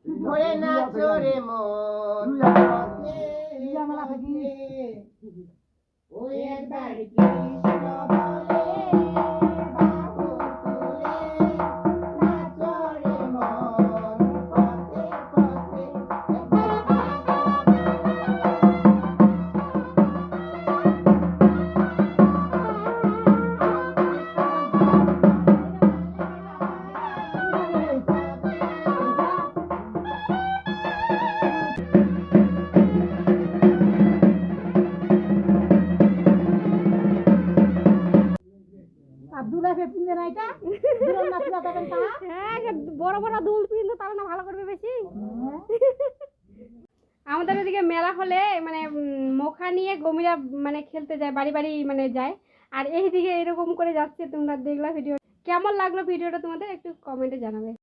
ধরে নাচো রে মন ওই একবার কৃষ্ণ বলে বাহু তুলে নাচো রে মন পথে পথে বড় বড় দুল কিন্তু তারা না ভালো করবে বেশি। আমাদের ওদিকে মেলা হলে মানে মোখা নিয়ে গমিরা মানে খেলতে যায়, বাড়ি বাড়ি মানে যায়। আর এইদিকে এরকম করে যাচ্ছে, তোমরা দেখলা ভিডিও। কেমন লাগলো ভিডিওটা তোমাদের একটু কমেন্টে জানাবে।